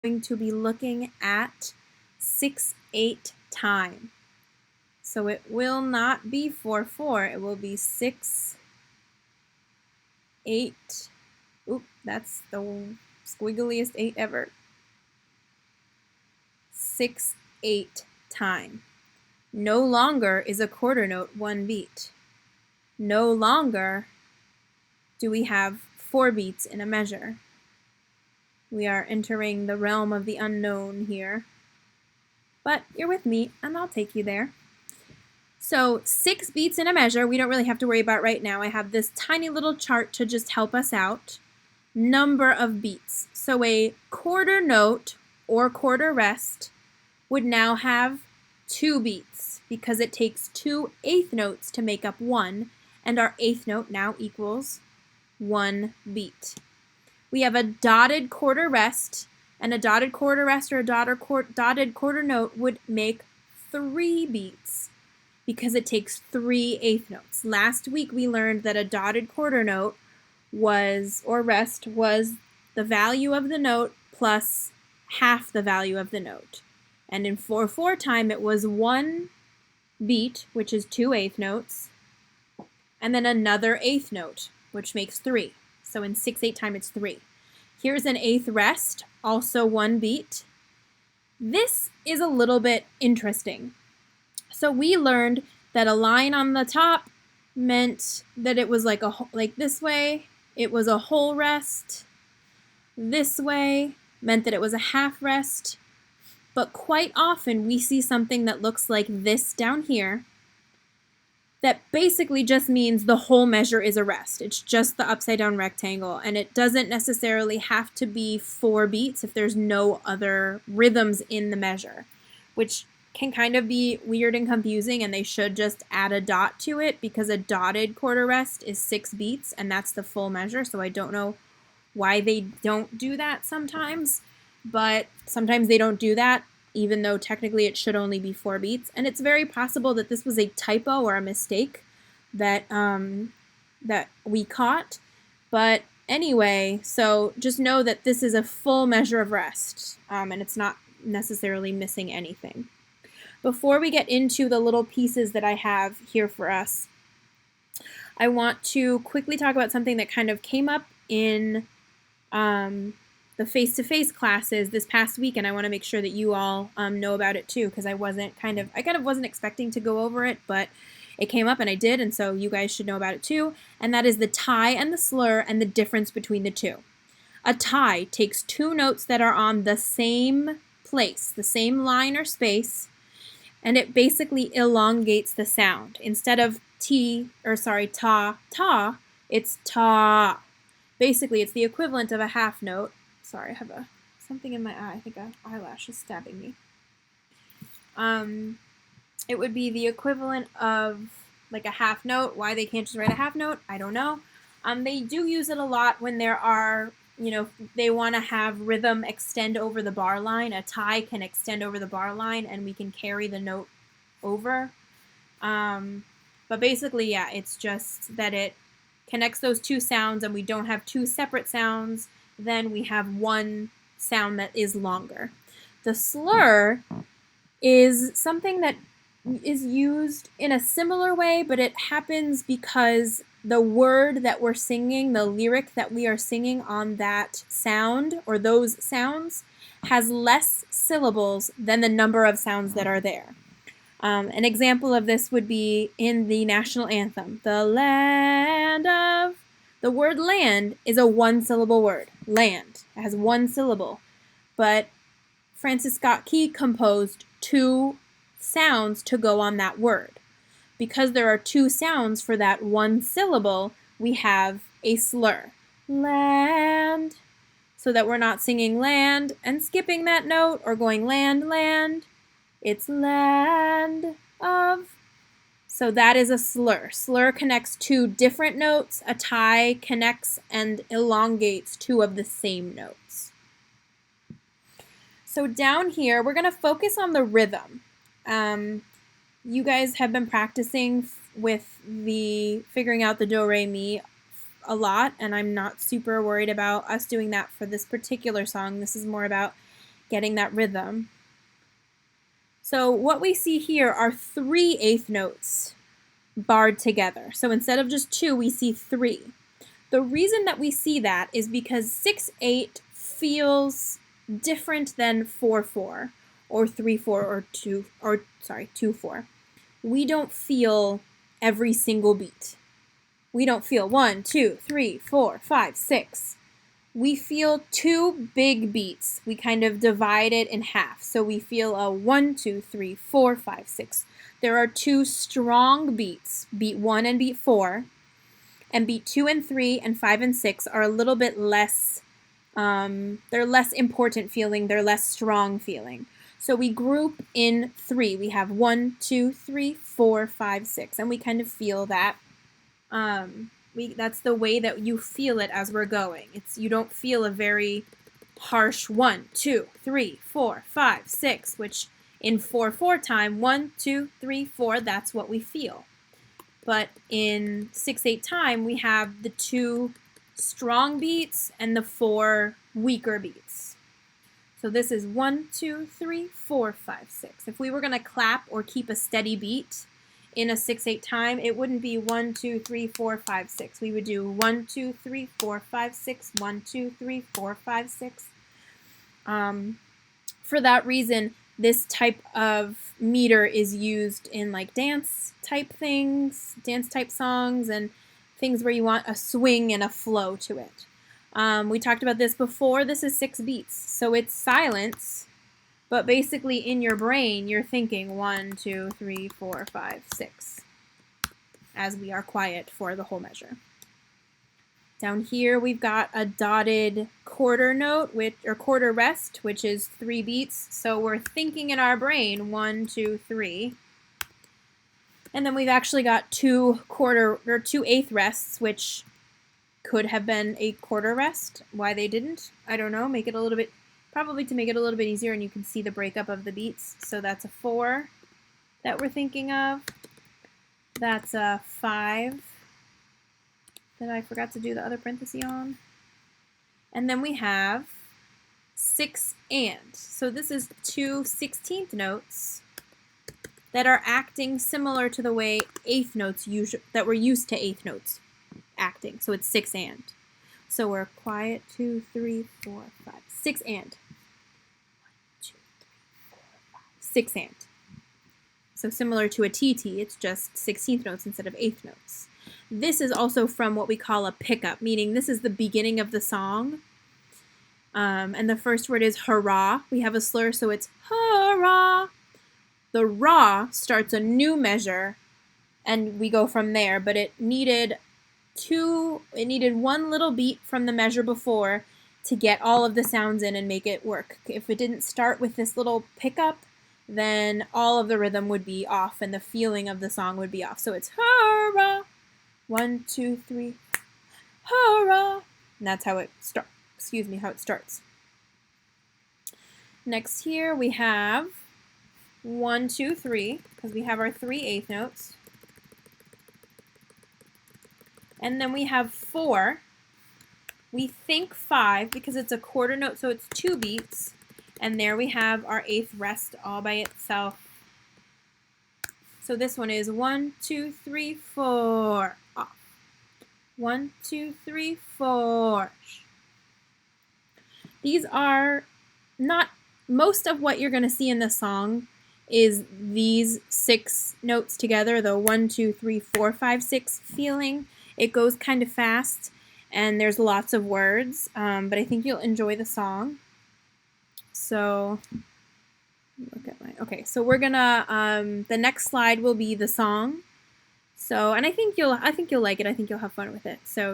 going to be looking at 6/8 time. So it will not be 4/4, it will be 6/8. Oop, that's the squiggliest 8 ever. 6/8 time. No longer is a quarter note 1 beat. No longer do we have 4 beats in a measure. We are entering the realm of the unknown here. But you're with me, and I'll take you there. So 6 beats in a measure, we don't really have to worry about right now. I have this tiny little chart to just help us out. Number of beats. So a quarter note or quarter rest would now have 2 beats because it takes 2 eighth notes to make up 1, and our eighth note now equals 1 beat. We have a dotted quarter rest, and a dotted quarter rest or a dotted quarter note would make 3 beats because it takes 3 eighth notes. Last week we learned that a dotted quarter note was, or rest, was the value of the note plus half the value of the note. And in 4/4 time it was 1 beat, which is 2 eighth notes, and then another eighth note, which makes 3. So in 6/8 time it's 3. Here's an eighth rest, also 1 beat. This is a little bit interesting. So we learned that a line on the top meant that it was like this way, it was a whole rest. This way meant that it was a half rest. But quite often we see something that looks like this down here that basically just means the whole measure is a rest. It's just the upside down rectangle, and it doesn't necessarily have to be 4 beats if there's no other rhythms in the measure, which can kind of be weird and confusing, and they should just add a dot to it because a dotted quarter rest is 6 beats and that's the full measure. So I don't know why they don't do that sometimes, but sometimes they don't do that even though technically it should only be 4 beats. And it's very possible that this was a typo or a mistake that that we caught. But anyway, so just know that this is a full measure of rest, and it's not necessarily missing anything. Before we get into the little pieces that I have here for us, I want to quickly talk about something that kind of came up in the face-to-face classes this past week, and I want to make sure that you all know about it too, because I kind of wasn't expecting to go over it, but it came up and I did, and so you guys should know about it too, and that is the tie and the slur and the difference between the two. A tie takes 2 notes that are on the same place, the same line or space, and it basically elongates the sound. Instead of ta, ta, it's ta. Basically, it's the equivalent of a half note. Sorry, I have something in my eye. I think an eyelash is stabbing me. It would be the equivalent of like a half note. Why they can't just write a half note, I don't know. They do use it a lot when there are, they want to have rhythm extend over the bar line. A tie can extend over the bar line and we can carry the note over. But basically, yeah, it's just that it connects those 2 sounds and we don't have 2 separate sounds. Then we have 1 sound that is longer. The slur is something that is used in a similar way, but it happens because the word that we're singing, the lyric that we are singing on that sound or those sounds has less syllables than the number of sounds that are there. An example of this would be in the national anthem. The land of... The word land is a 1-syllable word. Land. It has 1 syllable. But Francis Scott Key composed 2 sounds to go on that word. Because there are 2 sounds for that 1 syllable, we have a slur. Land. So that we're not singing land and skipping that note or going land, land. It's land of. So that is a slur. Slur connects 2 different notes. A tie connects and elongates 2 of the same notes. So down here, we're going to focus on the rhythm. You guys have been practicing with the figuring out the do, re, mi a lot, and I'm not super worried about us doing that for this particular song. This is more about getting that rhythm. So what we see here are 3 eighth notes barred together. So instead of just 2, we see 3. The reason that we see that is because 6/8 feels different than 4/4 or 3/4 or 2/4. We don't feel every single beat. We don't feel 1, 2, 3, 4, 5, 6. We feel 2 big beats. We kind of divide it in half. So we feel a 1, 2, 3, 4, 5, 6. There are 2 strong beats, beat 1 and beat 4. And beat 2 and 3 and 5 and 6 are a little bit less, they're less important feeling, they're less strong feeling. So we group in 3. We have 1, 2, 3, 4, 5, 6. And we kind of feel that. That's the way that you feel it as we're going. You don't feel a very harsh 1, 2, 3, 4, 5, 6, which in 4/4 time, 1, 2, 3, 4, that's what we feel. But in 6/8 time, we have the 2 strong beats and the 4 weaker beats. So this is 1, 2, 3, 4, 5, 6. If we were going to clap or keep a steady beat in a 6/8 time, it wouldn't be 1, 2, 3, 4, 5, 6. We would do 1, 2, 3, 4, 5, 6, 1, 2, 3, 4, 5, 6. For that reason, this type of meter is used in like dance type things, dance type songs, and things where you want a swing and a flow to it. We talked about this before. This is 6 beats, so it's silence. But basically in your brain, you're thinking 1, 2, 3, 4, 5, 6 as we are quiet for the whole measure. Down here we've got a dotted quarter note, or quarter rest, which is 3 beats. So we're thinking in our brain 1, 2, 3. And then we've actually got 2 eighth rests, which could have been a quarter rest. Why they didn't, I don't know. Make it a little bit, probably to make it a little bit easier, and you can see the breakup of the beats. So that's a 4 that we're thinking of. That's a 5 that I forgot to do the other parenthesis on. And then we have 6 and. So this is 2 16th notes that are acting similar to the way eighth notes that we're used to eighth notes acting. So it's 6 and. So we're quiet, 2, 3, 4, 5, 6 and. 1, 2, 3, 4, 5, 6 and. So similar to a TT, it's just 16th notes instead of eighth notes. This is also from what we call a pickup, meaning this is the beginning of the song. And the first word is hurrah. We have a slur, so it's hurrah. The rah starts a new measure, and we go from there, but it needed one little beat from the measure before to get all of the sounds in and make it work. If it didn't start with this little pickup, then all of the rhythm would be off and the feeling of the song would be off. So it's hurrah, 1, 2, 3, hurrah. And that's how it starts. Next here we have 1, 2, 3, because we have our 3 eighth notes. And then we have 4. We think 5 because it's a quarter note, so it's 2 beats. And there we have our eighth rest all by itself. So this one is 1, 2, 3, 4, off. 1, 2, 3, 4. These are not, most of what you're going to see in the song is these 6 notes together, the 1, 2, 3, 4, 5, 6 feeling. It goes kind of fast and there's lots of words, but I think you'll enjoy the song. So look at okay, so we're gonna the next slide will be the song. So, and I think you'll like it. I think you'll have fun with it. So